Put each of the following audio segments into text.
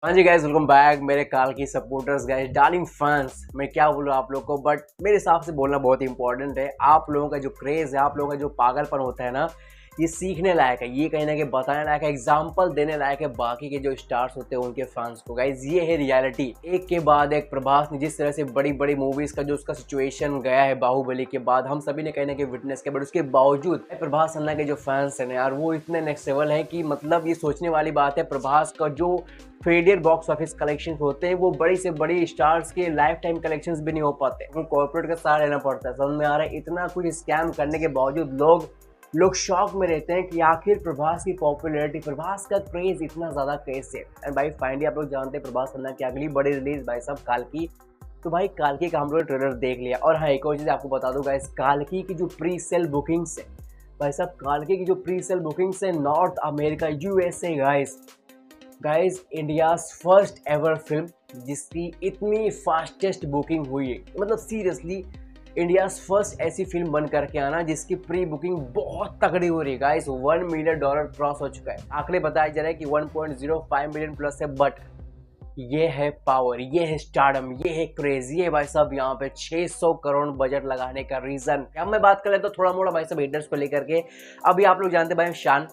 हाँ जी guys, welcome back मेरे काल की सपोर्टर्स गाइस, डार्लिंग फैंस। मैं क्या बोलूँ आप लोग को, बट मेरे हिसाब से बोलना बहुत इंपॉर्टेंट है। आप लोगों का जो क्रेज़ है, आप लोगों का जो पागलपन होता है ना, ये सीखने लायक है, ये कहीं ना कहीं बताने लायक है, एग्जाम्पल देने लायक है बाकी के जो स्टार्स होते हैं उनके फैंस को। गाइस ये है रियलिटी। एक के बाद एक प्रभास ने जिस तरह से बड़ी बड़ी मूवीज का जो उसका सिचुएशन गया है बाहुबली के बाद, हम सभी ने कहीं ना कहीं विटनेस किया। बट उसके बावजूद प्रभास अन्ना के जो फैंस हैं यार, वो इतने नेक्स्ट लेवल है कि मतलब ये सोचने वाली बात है। प्रभास का जो फेलियर बॉक्स ऑफिस कलेक्शंस होते हैं वो बड़ी से बड़ी स्टार्स के लाइफ टाइम कलेक्शंस भी नहीं हो पाते, उनको कॉर्पोरेट का सहारा लेना पड़ता है। समझ में आ रहा है, इतना कुछ स्कैम करने के बावजूद लोग लोग शॉक में रहते हैं कि आखिर प्रभास की पॉपुलैरिटी, प्रभास का क्रेज इतना ज्यादा कैसे। एंड भाई फाइनली आप लोग जानते हैं प्रभास अन्ना की अगली बड़ी रिलीज भाई साहब काल्की। तो भाई काल्की का हम लोग ट्रेलर देख लिया। और हाँ, एक और चीज आपको बता दूंगा, इस काल्की की जो प्री सेल बुकिंग्स है भाई साहब, काल्की की जो प्री सेल बुकिंग्स है north America, USA guys, India's first ever film जिसकी इतनी फास्टेस्ट बुकिंग हुई है। मतलब सीरियसली इंडियाज फर्स्ट ऐसी फिल्म बन करके आना जिसकी प्री बुकिंग बहुत तगड़ी हो रही है गाइस। $1 मिलियन क्रॉस हो चुका है। आंकड़े बताए जा रहे हैं कि 1.05 मिलियन प्लस है। बट ये है पावर, ये है स्टारडम, ये है क्रेज, ये भाई साहब यहाँ पे 600 करोड़ बजट लगाने का रीजन। अब मैं बात कर लेता हूँ थोड़ा मोड़ा भाई साहब हेटर्स को लेकर के। अभी आप लोग जानते हैं भाई शान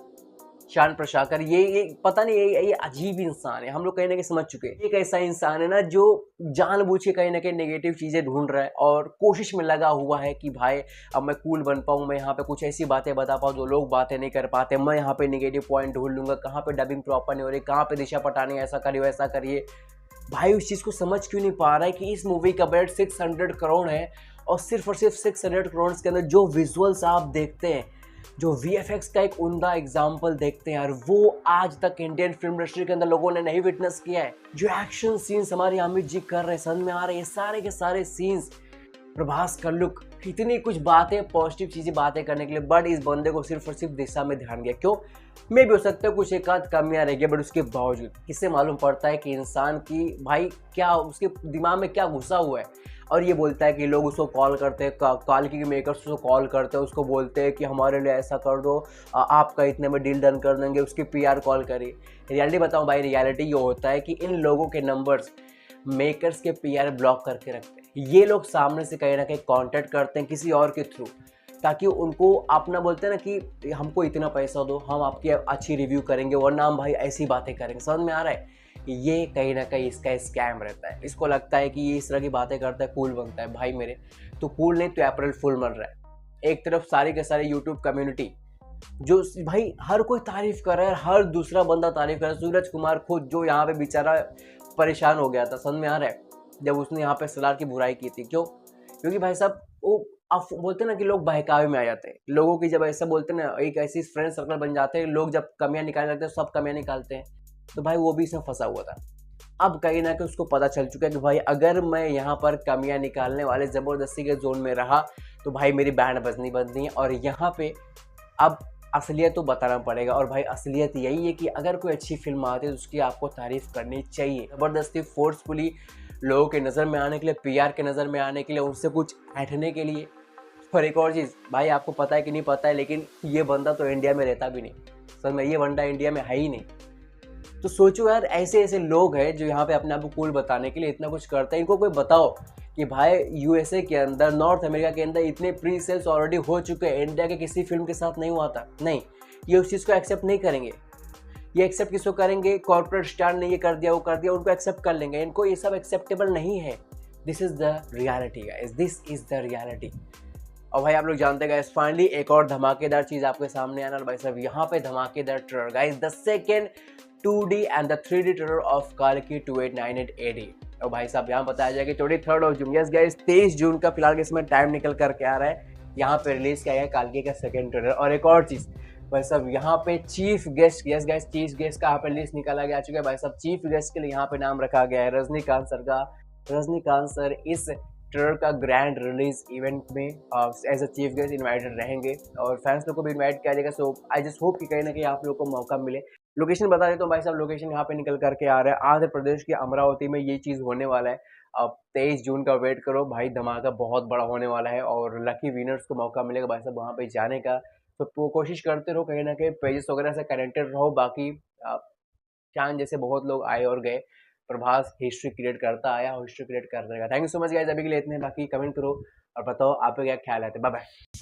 शान प्रशाकर, ये पता नहीं, ये अजीब इंसान है। हम लोग कहीं ना कहीं समझ चुके हैं एक ऐसा इंसान है ना जो जानबूझ के कहीं ना कहीं नेगेटिव चीजें ढूंढ रहा है और कोशिश में लगा हुआ है कि भाई अब मैं कूल बन पाऊं, मैं यहाँ पे कुछ ऐसी बातें बता पाऊं जो लोग बातें नहीं कर पाते, मैं यहाँ पे नेगेटिव पॉइंट ढूंढ लूंगा, कहाँ पे डबिंग प्रॉपर नहीं हो रही, कहाँ पे दिशा पटानी ऐसा करिए वैसा करिए। भाई उस चीज को समझ क्यों नहीं पा रहा है कि इस मूवी का बजट 600 करोड़ है और सिर्फ 600 करोड़ के अंदर जो विजुअल्स आप देखते हैं, जो वीएफएक्स का एक उम्दा एग्जाम्पल देखते हैं यार, वो आज तक इंडियन फिल्म इंडस्ट्री के अंदर लोगों ने नहीं विटनेस किया है। जो एक्शन सीन्स हमारे अमित जी कर रहे हैं, समझ में आ रहे हैं, ये सारे के सारे सीन्स, प्रभास का लुक, इतनी कुछ बातें पॉजिटिव चीजें बातें करने के लिए, बट इस बंदे को सिर्फ और सिर्फ दिशा में ध्यान गया। क्यों? मे भी हो सकता है कुछ एक आध कमियां रह गई, बट उसके बावजूद किससे मालूम पड़ता है कि इंसान की भाई क्या उसके दिमाग में क्या घुसा हुआ है। और ये बोलता है कि लोग उसको कॉल करते हैं, काल्की के मेकर्स उसको कॉल करते हैं, उसको बोलते हैं कि हमारे लिए ऐसा कर दो, आपका इतने में डील डन कर देंगे, उसकी पीआर कॉल करिए। रियलिटी बताऊं भाई, रियलिटी ये होता है कि इन लोगों के नंबर्स मेकर्स के पीआर ब्लॉक करके रखते हैं। ये लोग सामने से कहीं ना कहीं कांटेक्ट करते हैं किसी और के थ्रू, ताकि उनको अपना बोलते हैं ना कि हमको इतना पैसा दो, हम आपकी अच्छी रिव्यू करेंगे, वरना हम भाई ऐसी बातें करेंगे। समझ में आ रहा है? ये कहीं ना कहीं इसका स्कैम रहता है। इसको लगता है कि ये इस तरह की बातें करता है कूल बनता है। भाई मेरे, तो कूल नहीं तो अप्रैल फुल बन रहा है। एक तरफ सारी के सारे यूट्यूब कम्युनिटी जो भाई हर कोई तारीफ कर रहा है, हर दूसरा बंदा तारीफ कर रहा है। सूरज कुमार खुद जो यहाँ पे बेचारा परेशान हो गया था, समझ में आ रहा है, जब उसने यहाँ पे सलार की बुराई की थी। क्यों? क्योंकि भाई साहब वो आप बोलते ना कि लोग बहकावे में आ जाते हैं। लोगों की जब ऐसा बोलते ना, एक ऐसी फ्रेंड सर्कल बन जाते हैं, लोग जब कमियां निकालने लगते हैं सब कमियां निकालते हैं। तो भाई वो भी इसमें फंसा हुआ था। अब कहीं ना कहीं उसको पता चल चुका है कि भाई अगर मैं यहाँ पर कमियां निकालने वाले जबरदस्ती के जोन में रहा तो भाई मेरी बैंड बजनी बनती है। और यहाँ पे अब असलियत तो बताना पड़ेगा। और भाई असलियत यही है कि अगर कोई अच्छी फिल्म आती है तो उसकी आपको तारीफ करनी चाहिए। ज़बरदस्ती फोर्सफुली लोगों के नज़र में आने के लिए, पीआर के नज़र में आने के लिए, उनसे कुछ ऐंठने के लिए। और एक और चीज़ भाई, आपको पता है कि नहीं पता है, लेकिन ये बंदा तो इंडिया में रहता भी नहीं। सर में ये बंदा इंडिया में है ही नहीं। तो सोचो यार, ऐसे ऐसे लोग हैं जो यहाँ पे अपने आप को कूल बताने के लिए इतना कुछ करते हैं। इनको कोई बताओ कि भाई यूएसए के अंदर, नॉर्थ अमेरिका के अंदर इतने प्री सेल्स ऑलरेडी हो चुके हैं, इंडिया के किसी फिल्म के साथ नहीं हुआ था। नहीं, ये उस चीज़ को एक्सेप्ट नहीं करेंगे। ये एक्सेप्ट किसको करेंगे? कॉर्पोरेट स्टार ने ये कर दिया वो कर दिया, उनको एक्सेप्ट कर लेंगे। इनको ये सब एक्सेप्टेबल नहीं है। This is the reality guys, this is the reality. और भाई आप लोग जानते हैं गाइस, फाइनली एक और धमाकेदार चीज आपके सामने आना भाई साहब। यहाँ पे धमाकेदार trailer guys, the second 2D and the 3D trailer of काल्की 2898 AD। और भाई साहब यहाँ बताया जाए कि 23 जून, यस गाइस 23 जून का फिलहाल इसमें टाइम निकल करके आ रहा है। यहाँ पे रिलीज किया गया काल्की का सेकेंड ट्रेलर। और एक और चीज भाई साहब, यहाँ पे chief guest, yes guys chief guest का यहाँ पे लिस्ट निकाला गया चुका है भाई साहब। चीफ गेस्ट के लिए यहाँ पे नाम रखा गया है रजनीकांत सर का। रजनीकांत सर इस ट्रेलर का ग्रैंड रिलीज इवेंट में as a chief guest invited रहेंगे और फैंस लोग को भी इनवाइट किया जाएगा। सो आई जस्ट होप कि कहीं ना कहीं आप लोग को मौका मिले। लोकेशन बता देता हूँ भाई साहब, लोकेशन यहाँ पे निकल करके आ रहा है आंध्र प्रदेश के अमरावती में ये चीज़ होने वाला है। अब 23 जून का वेट करो भाई, धमाका बहुत बड़ा होने वाला है और लकी विनर्स को मौका मिलेगा भाई साहब वहाँ पे जाने का। तो कोशिश करते रहो कहीं ना कहीं पेजेस वगैरह से कनेक्टेड रहो। बाकी चांद जैसे बहुत लोग आए और गए, प्रभास हिस्ट्री क्रिएट करता आया और हिस्ट्री क्रिएट करता रहेगा। Thank you so much guys, अभी के लिए इतने, बाकी कमेंट करो और बताओ आपका क्या ख्याल है। Bye bye.